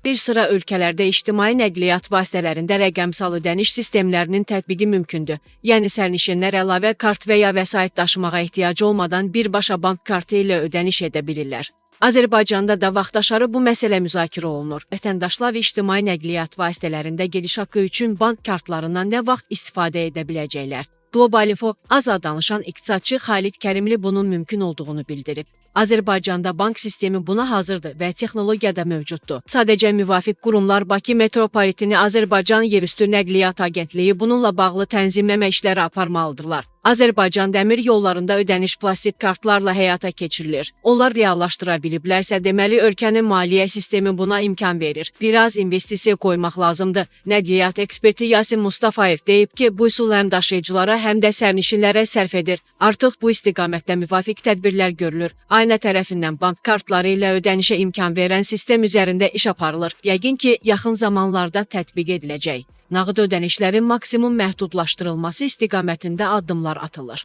Bir sıra ölkələrdə ictimai nəqliyyat vasitələrində rəqəmsal ödəniş sistemlərinin tətbiqi mümkündür. Yəni sərnişinlər əlavə kart və ya vəsait daşımağa ehtiyacı olmadan birbaşa bank kartı ilə ödəniş edə bilirlər. Azərbaycanda da vaxtaşarı bu məsələ müzakirə olunur. Vətəndaşlar ictimai nəqliyyat vasitələrində gediş haqqı üçün bank kartlarından nə vaxt istifadə edə biləcəklər? Global Info azad danışan iqtisadçı Xalid Kərimli bunun mümkün olduğunu bildirib. Azərbaycanda bank sistemi buna hazırdır və texnologiya da mövcuddur. Sadəcə müvafiq qurumlar Bakı metropoliteni Azərbaycan Yerüstü Nəqliyyat Agentliyi bununla bağlı tənzimləmə işləri aparmalıdırlar. Azərbaycan dəmir yollarında ödəniş plastik kartlarla həyata keçirilir. Onlar reallaşdıra biliblərsə, deməli ölkənin maliyyə sistemi buna imkan verir. Biraz investisiya qoymaq lazımdır. Nəqliyyat eksperti Yasin Mustafayev deyib ki, bu üsul həm daşıyıcılara, həm də sərnişinlərə sərf edir. Artıq bu istiqamətdə müvafiq tədbirlər görülür. Aynə tərəfindən bank kartları ilə ödənişə imkan verən sistem üzərində iş aparılır. Yəqin ki, yaxın zamanlarda tətbiq ediləcək. Nağd ödənişlərin maksimum məhdudlaşdırılması istiqamətində addımlar atılır.